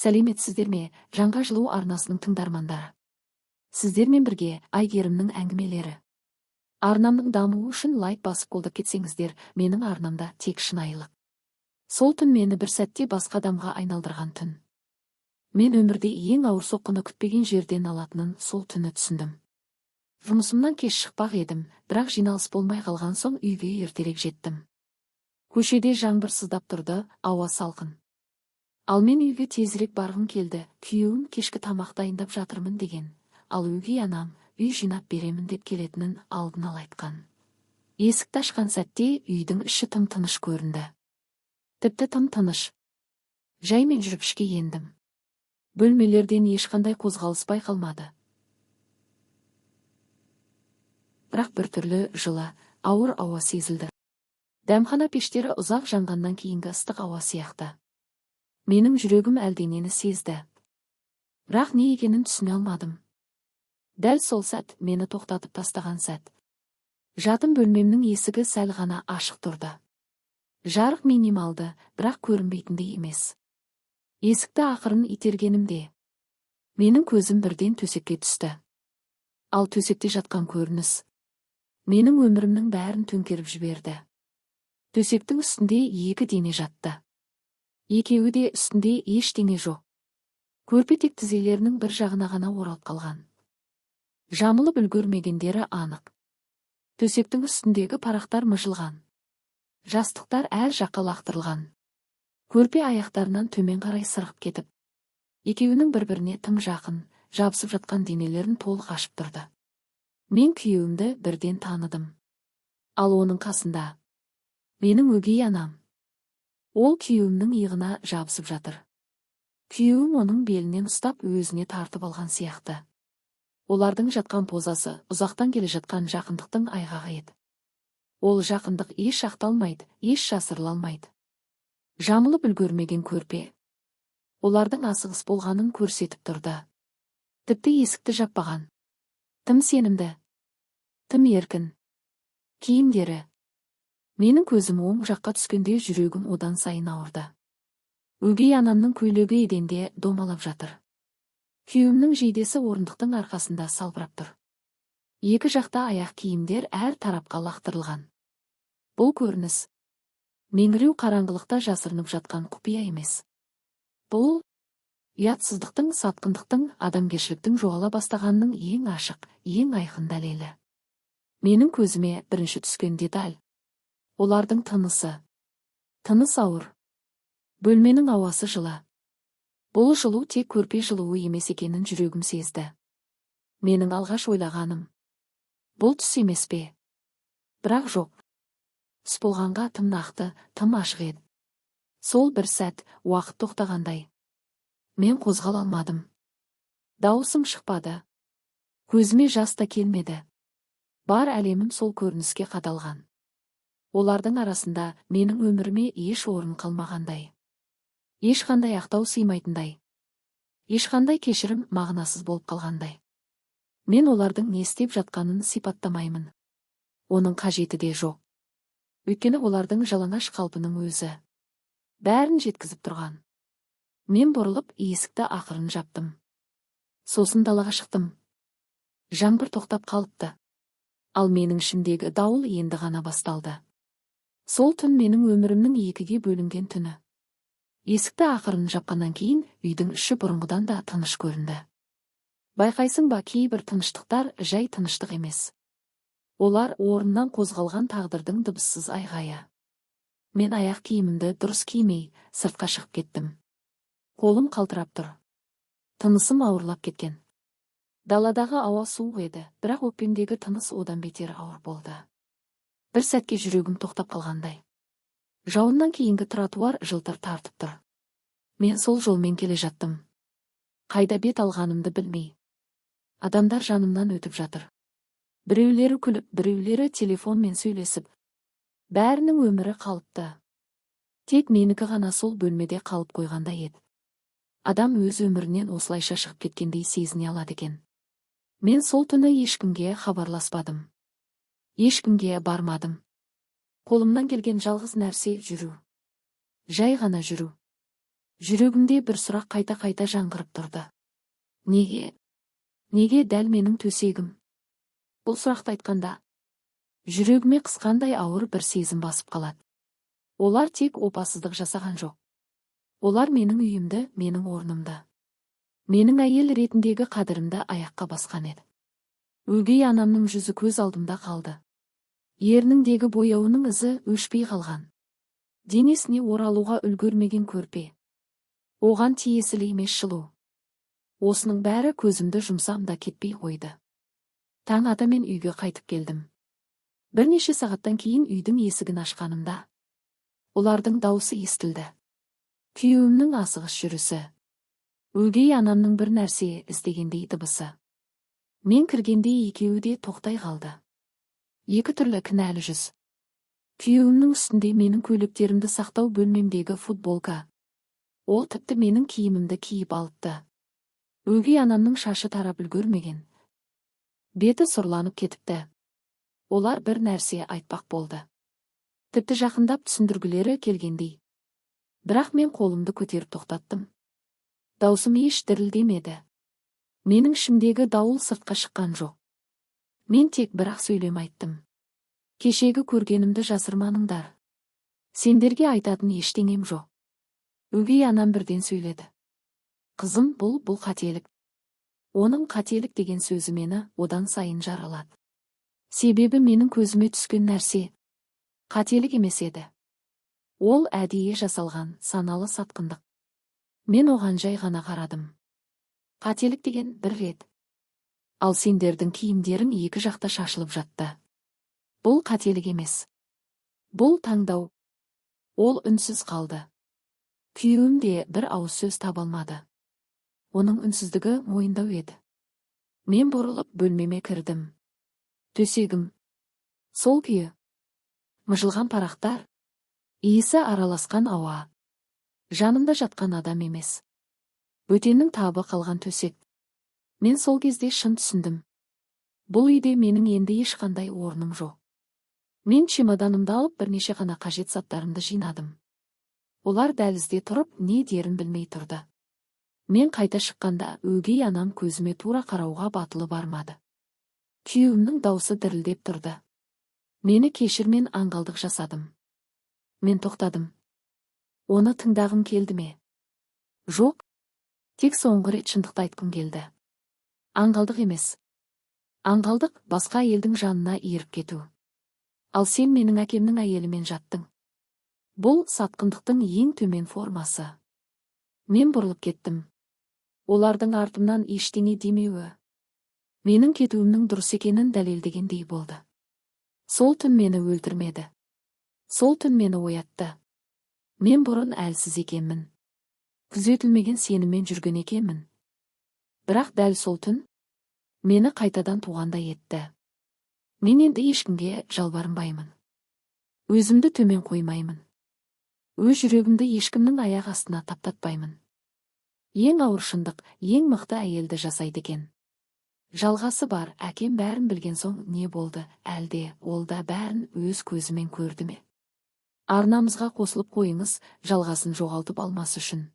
Сәлеметсіздер ме, Жаңға жылу арнасының тыңдармандары. Сіздермен бірге Айгерімнің әңгімелері. Арнамның дамуы үшін лайк басып қолдап кетсеңіздер, менің арнамда тек шынайылық. Сол түн мені бір сәтте басқа адамға айналдырған түн. Мен өмірде ең ауыр соққыны күтпеген жерден алатынын сол түні түсіндім. Жұмысымнан кеш шықпақ едім, бірақ жиналыс болмай қалған соң үйге ертерек жеттім. Көшеде жаңбыр сыздап тұрды, ауа салқын. Ал мен үйге тезірек барғым келді, күйеуім кешкі тамақ дайындап жатырмын деген, ал өгей анам үй жинап беремін деп келетінін алдын ала айтқан. Есікті ашқан сәтте үйдің іші тым-тыныш көрінді. Тіпті тым-тыныш. Жаймен жүріп ішке ендім. Бөлмелерден ешқандай қозғалыс байқалмады. Бірақ біртүрлі жылы, ауыр ауа сезілді. Дәмхана пештері ұзақ жанғаннан кейінгі ыстық ауа сияқты. Менің жүрегім әлденені сезді. Бірақ не екенін түсіне алмадым. Дәл сол сәт мені тоқтатып тастаған сәт. Жатын бөлмемнің есігі сәл ғана ашық тұрды. Жарық минималды, бірақ көрінбейтіндей емес. Есікті ақырын itергенімде менің көзім бірден төсекке түсті. Ал төсекте жатқан көрініс менің өмірімнің бәрін төңкеріп жіберді. Төсектің үстінде екі дене жатты. Екеуі де үстінде ештеңе жоқ. Көрпе тек тізелерінің бір жағына ғана оралып қалған. Жамылып үлгермегендері анық. Төсектің үстіндегі парақтар мыжылған. Жастықтар әр жаққа лақтырылған. Көрпе аяқтарынан төмен қарай сырғып кетіп, екеуінің бір-біріне тым жақын, жабысып жатқан денелерін толық ашып тұрды. Мен күйеуімді бірден таныдым. Ал оның қасында менің өгей анам. Ол күйеуімнің иығына жабысып жатыр. Күйеуім оның белінен ұстап өзіне тартып алған сияқты. Олардың жатқан позасы ұзақтан келе жатқан жақындықтың айғағы еді. Ол жақындық еш ақталмайды, еш жасырыла алмайды. Жамылып үлгермеген көрпе олардың асығыс болғанын көрсетіп тұрды. Тіпті есікті жаппаған. Тым сенімді, тым еркін. Киімдері. Менің көзім оң жаққа түскенде жүрегім одан сайын ауырды. Өгей анамның көйлегі еденде домалап жатыр. Күйеуімнің жейдесі орындықтың арқасында салбырап тұр. Екі жақта аяқ киімдер әр тарапқа лақтырылған. Бұл көрініс меңіреу қараңғылықта жасырынып жатқан құпия емес. Бұл ұятсыздықтың, сатқындықтың, адамгершіліктің жоғала бастағанының ең ашық, ең айқын дәлелі. Менің көзіме бірінші түскен деталь олардың тынысы. Тыныс ауыр. Бөлменің ауасы жылы. Бұл жылу тек көрпе жылуы емес екенін жүрегім сезді. Менің алғаш ойлағаным бұл түс емес пе? Бірақ жоқ. Түс болғанға тым нақты, тым ашық еді. Сол бір сәт уақыт тоқтағандай. Мен қозғала алмадым. Дауысым шықпады. Көзіме жас та келмеді. Бар әлемім сол көрініске қадалған. Олардың арасында менің өміріме еш орын қалмағандай. Ешқандай ақтау сыймайтындай. Ешқандай кешірім мағынасыз болып қалғандай. Мен олардың не істеп жатқанын сипаттамаймын. Оның қажеті де жоқ. Өйткені олардың жалаңаш қалпының өзі бәрін жеткізіп тұрған. Мен бұрылып есікті ақырын жаптым. Сосын далаға шықтым. Жаңбыр тоқтап қалыпты. Ал менің ішімдегі дауыл енді ғана басталды. Сол түн менің өмірімнің екіге бөлінген түні. Есікті ақырын жапқаннан кейін үйдің іші бұрынғыдан да тыныш көрінді. Байқайсың ба, кейбір тыныштықтар жай тыныштық емес. Олар орнынан қозғалған тағдырдың дыбыссыз айғайы. Мен аяқ киімімді дұрыс кимей, сыртқа шығып кеттім. Қолым қалтырап тұр. Тынысым ауырлап кеткен. Даладағы ауа суық еді, бірақ өкпемдегі тыныс одан бетер ауыр болды. Бір сәтке жүрегім тоқтап қалғандай. Жауыннан кейінгі тротуар жылтыр тартып тұр. Мен сол жолмен келе жаттым. Қайда бет алғанымды білмей. Адамдар жанымнан өтіп жатыр. Біреулері күліп, біреулері телефонмен сөйлесіп. Бәрінің өмірі қалыпты. Тек менікі ғана сол бөлмеде қалып қойғандай еді. Адам өз өмірінен осылайша шығып кеткендей сезіне алады екен. Мен сол түні ешкімге хабарласпадым. Ешкімге бармадым. Қолымнан келген жалғыз нәрсе жүру. Жай ғана жүру. Жүрегімде бір сұрақ қайта-қайта жаңғырып тұрды. Неге? Неге дәл менің төсегім? Бұл сұрақты айтқанда, жүрегіме қысқандай ауыр бір сезім басып қалады. Олар тек опасыздық жасаған жоқ. Олар менің үйімді, менің орнымды, менің әйел ретіндегі қадірімді аяққа басқан еді. Өгей анамның жүзі көз алдымда қалды. Ерніндегі бояуының ізі өшпей қалған. Денесіне оралуға үлгермеген көрпе. Оған тиесілі емес жылу. Осының бәрі көзімді жұмсам да кетпей қойды. Таң ата мен үйге қайтып келдім. Бірнеше сағаттан кейін үйдің есігін ашқанымда, олардың дауысы естілді. Күйеуімнің асығыс жүрісі. Өгей анамның бір нәрсе іздегендей дыбысы. Мен кіргенде екеуі де тоқтай қалды. Екі түрлі кінәлі жүз. Күйеуімнің үстінде менің көйлектерімді сақтау бөлмемдегі футболка. Ол тіпті менің киімімді киіп алыпты. Өгей анамның шашы тарап үлгермеген. Беті сұрланып кетіпті. Олар бір нәрсе айтпақ болды. Тіпті жақындап түсіндіргілері келгендей. Бірақ мен қолымды көтеріп тоқтаттым. Даусым еш дірілдемеді. Менің ішімдегі дауыл сыртқа шыққан жоқ. Мен тек бір-ақ сөйлем айттым. Кешегі көргенімді жасырманыңдар. Сендерге айтатын ештеңем жоқ. Өгей анам бірден сөйледі. Қызым, бұл қателік. Оның қателік деген сөзі мені одан сайын жаралады. Себебі менің көзіме түскен нәрсе қателік емес еді. Ол әдейі жасалған саналы сатқындық. Мен оған жай ғана қарадым. Қателік деген бір рет. Ал сендердің киімдерің екі жақта шашылып жатты. Бұл қателік емес. Бұл таңдау. Ол үнсіз қалды. Күйеуім де бір ауыз сөз таба алмады. Оның үнсіздігі мойындау еді. Мен бұрылып бөлмеме кірдім. Төсегім. Сол күйі. Мыжылған парақтар. Иісі араласқан ауа. Жанымда жатқан адам емес. Бөтеннің табы қалған төсек. Мен сол кезде шын түсіндім. Бұл үйде менің енді ешқандай орным жоқ. Мен чемоданымды алып бірнеше ғана қажет заттарымды жинадым. Олар дәлізде тұрып, не дерін білмей тұрды. Мен қайта шыққанда өгей анам көзіме тура қарауға батылы бармады. Күйеуімнің даусы дірілдеп тұрды. Мені кешір, мен аңғалдық жасадым. Мен тоқтадым. Оны тыңдағым келді ме? Жоқ. Тек соңғы рет шындықты айтқым келді. Аңғалдық емес. Аңғалдық басқа әйелдің жанына еріп кету. Ал сен менің әкемнің әйелімен жаттың. Бұл сатқындықтың ең төмен формасы. Мен бұрылып кеттім. Олардың артымнан ештеңе демеуі менің кетуімнің дұрыс екенін дәлелдегендей болды. Сол түн мені өлтірмеді. Сол түн мені оятты. Мен бұрын әлсіз екенмін. Күзетілмеген сеніммен жүрген екенмін. Бірақ дәл сол түн мені қайтадан туғандай етті. Мен енді ешкімге жалбарынбаймын. Өзімді төмен қоймаймын. Өз жүрегімді ешкімнің аяқ астына таптатпаймын. Ең ауыр шындық, ең мықты әйелді жасайды екен. Жалғасы бар. Әкем бәрін білген соң не болды? Әлде ол да бәрін өз көзімен көрді ме? Арнамызға қосылып қойыңыз, жалғасын жоғалтып алмас үшін.